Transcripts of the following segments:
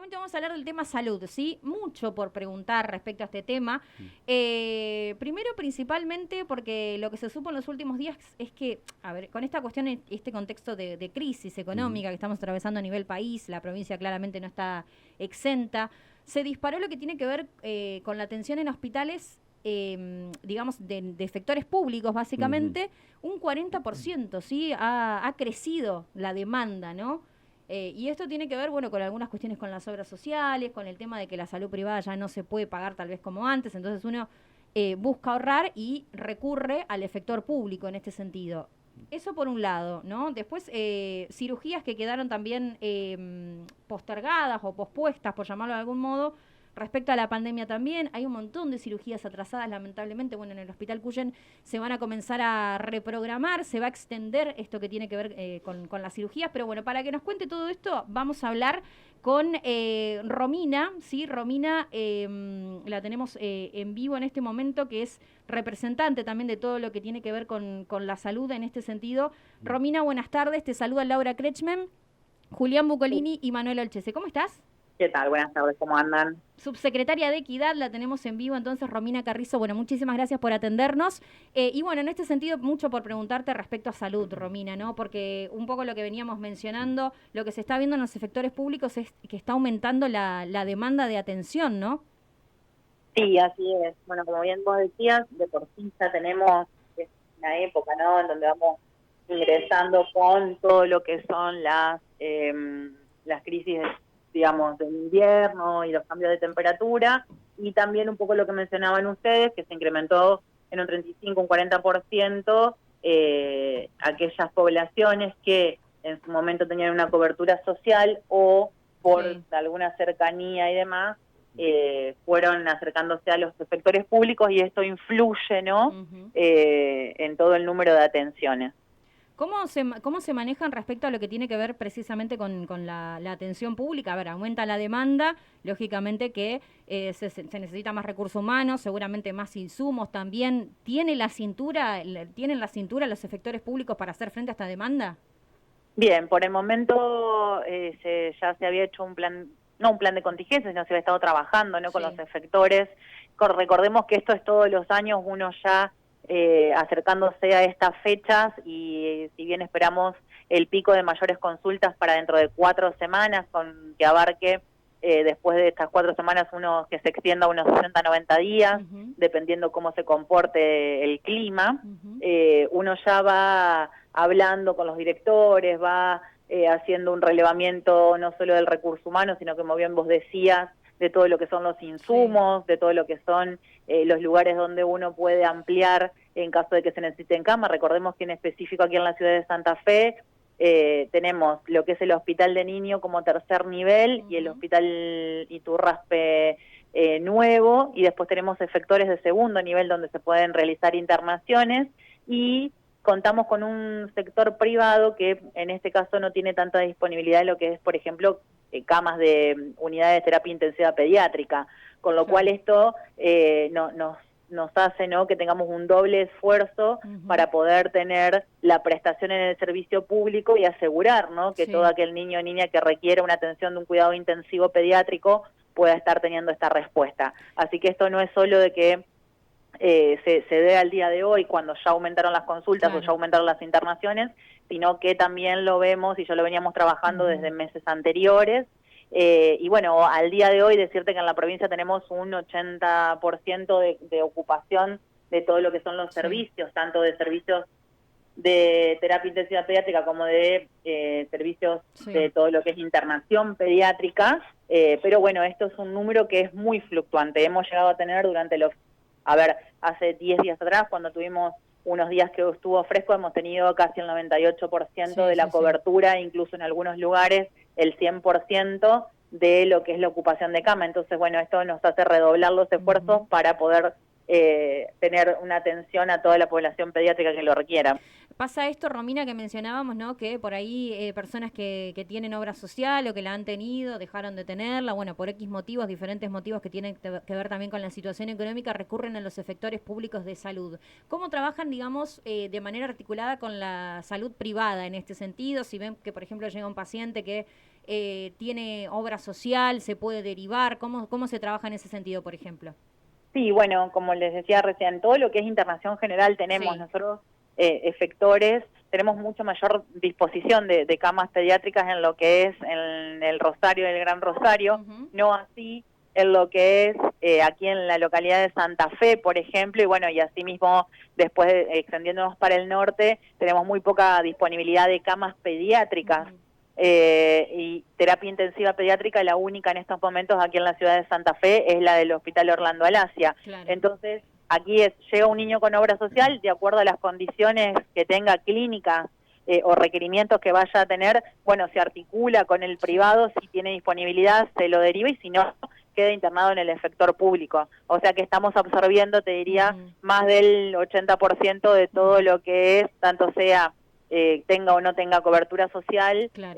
justamente vamos a hablar del tema salud, ¿sí? Mucho por preguntar respecto a este tema. Primero, principalmente, porque lo que se supo en los últimos días es que, a ver, con esta cuestión, este contexto de crisis económica que estamos atravesando a nivel país, la provincia claramente no está exenta, se disparó lo que tiene que ver con la atención en hospitales, digamos, de sectores públicos, básicamente, un 40%, ¿sí? Ha crecido la demanda, ¿no? Y esto tiene que ver, bueno, con algunas cuestiones con las obras sociales, con el tema de que la salud privada ya no se puede pagar tal vez como antes, entonces uno busca ahorrar y recurre al efector público en este sentido. Eso por un lado, ¿no? Después, cirugías que quedaron también postergadas o pospuestas, por llamarlo de algún modo, respecto a la pandemia también. Hay un montón de cirugías atrasadas, lamentablemente. Bueno, en el Hospital Cuyen se van a comenzar a reprogramar, se va a extender esto que tiene que ver con las cirugías. Pero bueno, para que nos cuente todo esto, vamos a hablar con Romina, ¿sí? Romina la tenemos en vivo en este momento, que es representante también de todo lo que tiene que ver con la salud en este sentido. Romina, buenas tardes. Te saluda Laura Kretschmann, Julián Bucolini y Manuel Olchese. ¿Cómo estás? ¿Qué tal? Buenas tardes, ¿cómo andan? Subsecretaria de Equidad, la tenemos en vivo entonces, Romina Carrizo. Bueno, muchísimas gracias por atendernos. Y bueno, en este sentido, mucho por preguntarte respecto a salud, Romina, ¿no? Porque un poco lo que veníamos mencionando, lo que se está viendo en los efectores públicos es que está aumentando la demanda de atención, ¿no? Sí, así es. Bueno, como bien vos decías, de por sí ya tenemos una época, ¿no?, en donde vamos ingresando con todo lo que son las crisis, digamos, del invierno y los cambios de temperatura, y también un poco lo que mencionaban ustedes, que se incrementó en un 35, un 40%, aquellas poblaciones que en su momento tenían una cobertura social o por Sí. alguna cercanía y demás, fueron acercándose a los efectores públicos, y esto influye, ¿no?, Uh-huh. en todo el número de atenciones. ¿Cómo se manejan respecto a lo que tiene que ver precisamente con la atención pública? A ver, aumenta la demanda, lógicamente que se necesita más recursos humanos, seguramente más insumos también. ¿Tienen la cintura los efectores públicos para hacer frente a esta demanda? Bien, por el momento ya se había hecho un plan, no un plan de contingencia, sino se había estado trabajando, ¿no?, con los Sí. efectores. Recordemos que esto es todos los años, uno ya acercándose a estas fechas, y si bien esperamos el pico de mayores consultas para dentro de 4 semanas, con que abarque después de estas 4 semanas que se extienda unos 60, 90 días, Uh-huh. dependiendo cómo se comporte el clima, Uh-huh. uno ya va hablando con los directores, va haciendo un relevamiento no solo del recurso humano, sino que, como bien vos decías, de todo lo que son los Sí. insumos, de todo lo que son los lugares donde uno puede ampliar en caso de que se necesiten camas. Recordemos que en específico aquí en la ciudad de Santa Fe tenemos lo que es el Hospital de Niño como tercer nivel, y el Uh-huh. Hospital Iturraspe nuevo, y después tenemos efectores de segundo nivel donde se pueden realizar internaciones, y contamos con un sector privado que en este caso no tiene tanta disponibilidad de lo que es, por ejemplo, camas de unidades de terapia intensiva pediátrica, con lo cual Claro. esto nos hace, ¿no?, que tengamos un doble esfuerzo Uh-huh. para poder tener la prestación en el servicio público y asegurar, ¿no?, que todo Sí. aquel niño o niña que requiera una atención de un cuidado intensivo pediátrico pueda estar teniendo esta respuesta. Así que esto no es solo de que se dé al día de hoy, cuando ya aumentaron las consultas o ya Claro. aumentaron las internaciones, sino que también lo vemos y ya lo veníamos trabajando Uh-huh. desde meses anteriores. Y bueno, al día de hoy decirte que en la provincia tenemos un 80% de ocupación de todo lo que son los Sí. servicios, tanto de servicios de terapia intensiva pediátrica como de servicios Sí. de todo lo que es internación pediátrica, pero bueno, esto es un número que es muy fluctuante. Hemos llegado a tener hace 10 días atrás, cuando tuvimos unos días que estuvo fresco, hemos tenido casi el 98% Sí, de la sí, sí. cobertura, incluso en algunos lugares el 100% de lo que es la ocupación de cama. Entonces, bueno, esto nos hace redoblar los esfuerzos Uh-huh. para poder tener una atención a toda la población pediátrica que lo requiera. Pasa esto, Romina, que mencionábamos, ¿no? Que por ahí personas que tienen obra social o que la han tenido, dejaron de tenerla, bueno, por X motivos, diferentes motivos que tienen que ver también con la situación económica, recurren a los efectores públicos de salud. ¿Cómo trabajan, digamos, de manera articulada con la salud privada en este sentido? Si ven que, por ejemplo, llega un paciente que tiene obra social, se puede derivar, ¿cómo se trabaja en ese sentido, por ejemplo? Sí, bueno, como les decía recién, todo lo que es internación general tenemos nosotros efectores, tenemos mucho mayor disposición de camas pediátricas en lo que es en el Rosario, el Gran Rosario, no así en lo que es aquí en la localidad de Santa Fe, por ejemplo, y bueno, y asimismo después extendiéndonos para el norte, tenemos muy poca disponibilidad de camas pediátricas. Y terapia intensiva pediátrica, la única en estos momentos aquí en la ciudad de Santa Fe es la del Hospital Orlando Alasia. Claro. Entonces, aquí llega un niño con obra social, de acuerdo a las condiciones que tenga clínicas o requerimientos que vaya a tener, bueno, se articula con el privado, si tiene disponibilidad se lo deriva y si no, queda internado en el efector público. O sea que estamos absorbiendo, te diría, más del 80% de todo lo que es, tanto sea tenga o no tenga cobertura social, claro.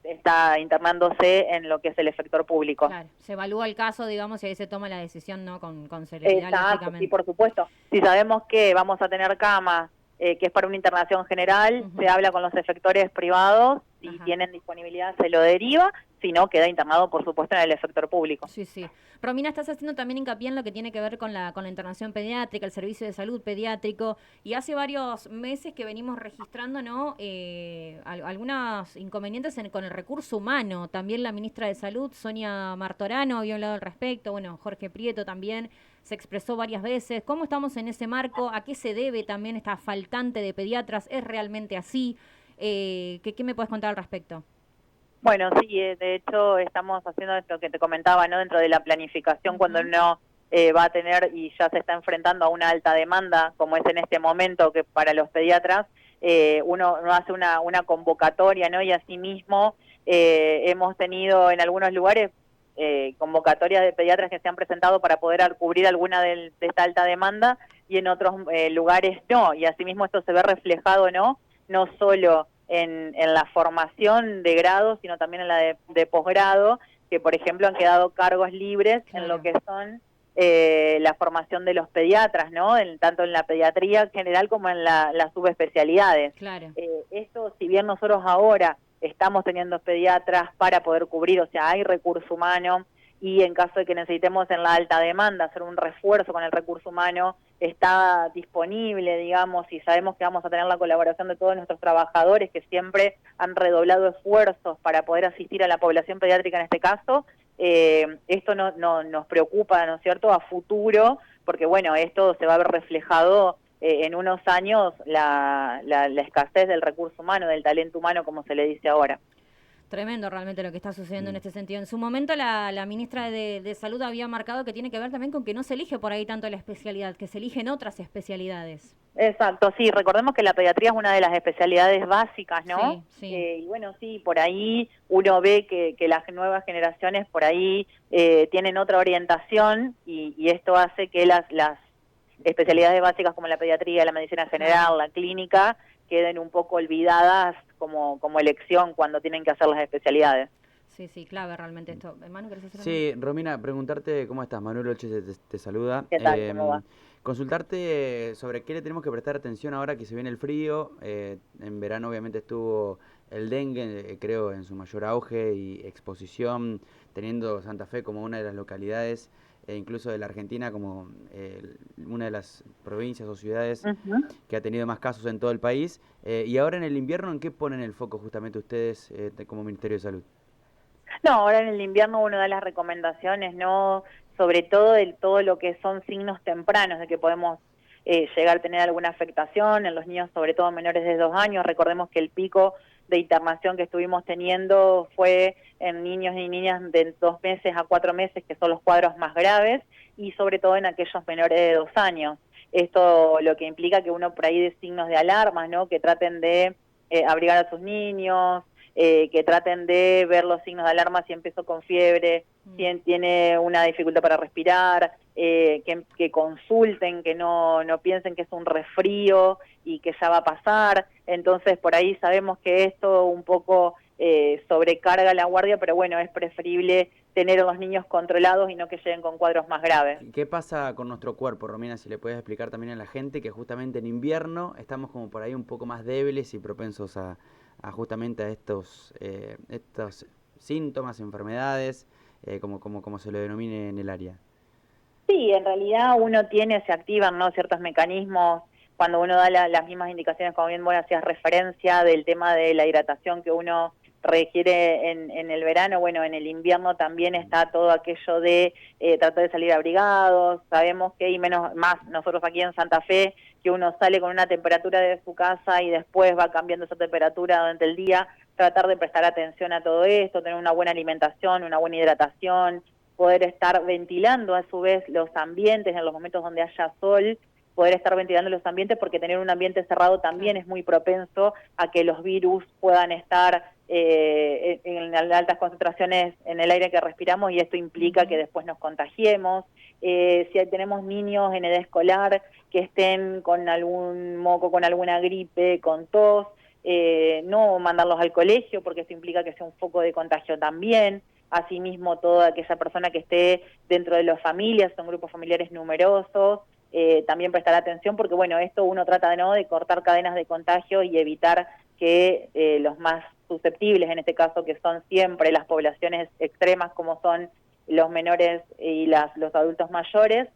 Está internándose en lo que es el efector público. Claro, se evalúa el caso, digamos, y ahí se toma la decisión, ¿no? Con celeridad, lógicamente. Sí, por supuesto. Si sabemos que vamos a tener camas, que es para una internación general, se habla con los efectores privados, si tienen disponibilidad se lo deriva, si no, queda internado, por supuesto, en el efector público. Sí, sí. Romina, estás haciendo también hincapié en lo que tiene que ver con la internación pediátrica, el servicio de salud pediátrico, y hace varios meses que venimos registrando, ¿no? Algunos inconvenientes con el recurso humano. También la ministra de Salud, Sonia Martorano, había hablado al respecto. Bueno, Jorge Prieto también se expresó varias veces. ¿Cómo estamos en ese marco? ¿A qué se debe también esta faltante de pediatras? ¿Es realmente así? ¿Qué me puedes contar al respecto? Bueno, sí, de hecho estamos haciendo esto que te comentaba, ¿no? Dentro de la planificación, cuando uno va a tener y ya se está enfrentando a una alta demanda, como es en este momento, que para los pediatras, uno hace una convocatoria, ¿no? Y asimismo hemos tenido en algunos lugares convocatorias de pediatras que se han presentado para poder cubrir alguna de esta alta demanda, y en otros lugares no, y asimismo esto se ve reflejado, ¿no? No solo en la formación de grado, sino también en la de posgrado, que por ejemplo han quedado cargos libres en lo que son la formación de los pediatras, ¿no? Tanto en la pediatría general como en las subespecialidades. Claro. Esto, si bien nosotros ahora estamos teniendo pediatras para poder cubrir, o sea, hay recurso humano, y en caso de que necesitemos en la alta demanda hacer un refuerzo con el recurso humano, está disponible, digamos, y sabemos que vamos a tener la colaboración de todos nuestros trabajadores que siempre han redoblado esfuerzos para poder asistir a la población pediátrica en este caso. Esto no nos preocupa, ¿no es cierto?, a futuro, porque bueno, esto se va a ver reflejado en unos años, la escasez del recurso humano, del talento humano, como se le dice ahora. Tremendo realmente lo que está sucediendo en este sentido. En su momento la ministra de Salud había marcado que tiene que ver también con que no se elige por ahí tanto la especialidad, que se eligen otras especialidades. Exacto, sí, recordemos que la pediatría es una de las especialidades básicas, ¿no? Sí, sí. Y bueno, sí, por ahí uno ve que las nuevas generaciones por ahí tienen otra orientación, y esto hace que las especialidades básicas como la pediatría, la medicina general, la clínica, queden un poco olvidadas como elección cuando tienen que hacer las especialidades. Sí, sí, clave realmente esto. Manu, ¿querés hacer algo? Sí, Romina, preguntarte cómo estás. Manuel Olche te saluda. ¿Qué tal? ¿Cómo va? Consultarte sobre qué le tenemos que prestar atención ahora que se viene el frío. En verano obviamente estuvo el dengue, creo, en su mayor auge y exposición, teniendo Santa Fe como una de las localidades, incluso de la Argentina, como una de las provincias o ciudades que ha tenido más casos en todo el país. Y ahora en el invierno, ¿en qué ponen el foco justamente ustedes como Ministerio de Salud? No, ahora en el invierno una de las recomendaciones, ¿no? Sobre todo todo lo que son signos tempranos de que podemos llegar a tener alguna afectación en los niños, sobre todo menores de 2 años. Recordemos que el pico de internación que estuvimos teniendo fue en niños y niñas de 2 meses a 4 meses, que son los cuadros más graves, y sobre todo en aquellos menores de 2 años. Esto lo que implica que uno por ahí de signos de alarma, ¿no? Que traten de abrigar a sus niños, que traten de ver los signos de alarma, si empezó con fiebre, si tiene una dificultad para respirar, que consulten, que no piensen que es un resfrío y que ya va a pasar. Entonces por ahí sabemos que esto un poco sobrecarga la guardia, pero bueno, es preferible tener a los niños controlados y no que lleguen con cuadros más graves. ¿Qué pasa con nuestro cuerpo, Romina? Si le puedes explicar también a la gente que justamente en invierno estamos como por ahí un poco más débiles y propensos a justamente a estos síntomas, enfermedades, como se lo denomine en el área. Sí, en realidad se activan, ¿no?, ciertos mecanismos cuando uno da las mismas indicaciones, como bien vos hacías referencia, del tema de la hidratación que uno requiere en el verano. Bueno, en el invierno también está todo aquello de tratar de salir abrigados. Sabemos que, y menos más nosotros aquí en Santa Fe, que uno sale con una temperatura de su casa y después va cambiando esa temperatura durante el día. Tratar de prestar atención a todo esto, tener una buena alimentación, una buena hidratación, poder estar ventilando a su vez los ambientes en los momentos donde haya sol, poder estar ventilando los ambientes, porque tener un ambiente cerrado también es muy propenso a que los virus puedan estar en altas concentraciones en el aire que respiramos, y esto implica que después nos contagiemos. Si tenemos niños en edad escolar que estén con algún moco, con alguna gripe, con tos, no mandarlos al colegio, porque esto implica que sea un foco de contagio también. Asimismo, toda aquella persona que esté dentro de las familias, son grupos familiares numerosos, también prestar atención, porque bueno, esto uno trata de cortar cadenas de contagio y evitar que los más susceptibles, en este caso, que son siempre las poblaciones extremas, como son los menores y los adultos mayores,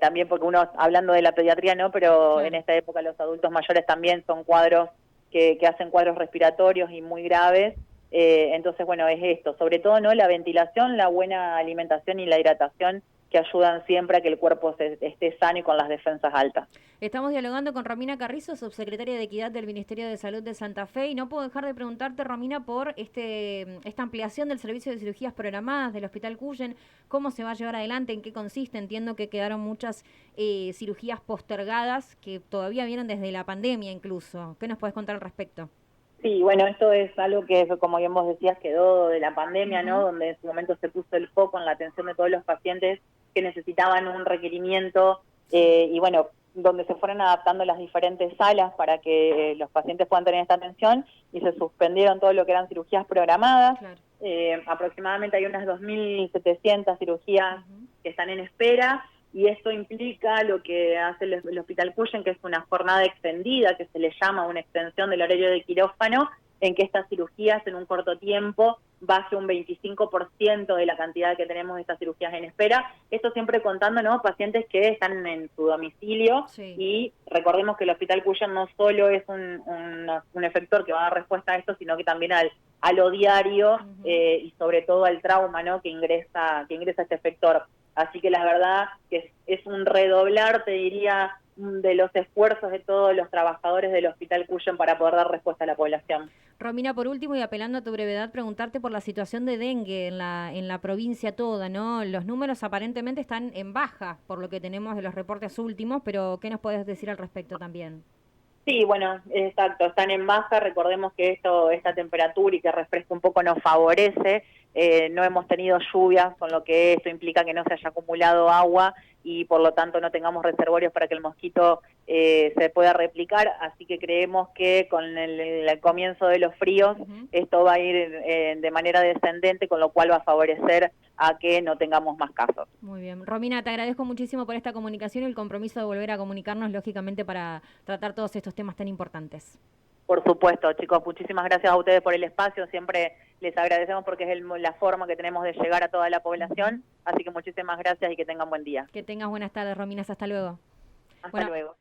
también porque uno, hablando de la pediatría, no, pero en esta época los adultos mayores también son cuadros que hacen cuadros respiratorios y muy graves. Entonces, bueno, es esto, sobre todo, ¿no?, la ventilación, la buena alimentación y la hidratación, que ayudan siempre a que el cuerpo esté sano y con las defensas altas. Estamos dialogando con Romina Carrizo, subsecretaria de Equidad del Ministerio de Salud de Santa Fe, y no puedo dejar de preguntarte, Romina, por esta ampliación del servicio de cirugías programadas del Hospital Cuyen. ¿Cómo se va a llevar adelante? ¿En qué consiste? Entiendo que quedaron muchas cirugías postergadas que todavía vienen desde la pandemia incluso. ¿Qué nos podés contar al respecto? Sí, bueno, esto es algo que, como bien vos decías, quedó de la pandemia, ¿no?, donde en su momento se puso el foco en la atención de todos los pacientes que necesitaban un requerimiento, y bueno, donde se fueron adaptando las diferentes salas para que los pacientes puedan tener esta atención, y se suspendieron todo lo que eran cirugías programadas. Claro. Aproximadamente hay unas 2.700 cirugías que están en espera, y esto implica lo que hace el Hospital Cuyen, que es una jornada extendida, que se le llama una extensión del horario de quirófano, en que estas cirugías en un corto tiempo baje un 25% de la cantidad que tenemos de estas cirugías en espera. Esto siempre contando, ¿no?, pacientes que están en su domicilio. Sí. Y recordemos que el Hospital Cuyen no solo es un efector que va a dar respuesta a esto, sino que también a lo diario, y sobre todo al trauma, ¿no?, que ingresa este efector. Así que la verdad que es un redoblar, te diría, de los esfuerzos de todos los trabajadores del Hospital Cuyen para poder dar respuesta a la población. Romina, por último, y apelando a tu brevedad, preguntarte por la situación de dengue en la provincia toda, ¿no? Los números aparentemente están en baja, por lo que tenemos de los reportes últimos, pero ¿qué nos puedes decir al respecto también? Sí, bueno, exacto, están en baja. Recordemos que esta temperatura y que refresca un poco nos favorece. No hemos tenido lluvias, con lo que esto implica que no se haya acumulado agua y por lo tanto no tengamos reservorios para que el mosquito se pueda replicar. Así que creemos que con el comienzo de los fríos esto va a ir de manera descendente, con lo cual va a favorecer a que no tengamos más casos. Muy bien. Romina, te agradezco muchísimo por esta comunicación y el compromiso de volver a comunicarnos, lógicamente, para tratar todos estos temas tan importantes. Por supuesto, chicos, muchísimas gracias a ustedes por el espacio. Siempre les agradecemos porque es la forma que tenemos de llegar a toda la población. Así que muchísimas gracias y que tengan buen día. Que tengas buenas tardes, Romina. Hasta luego. Hasta luego.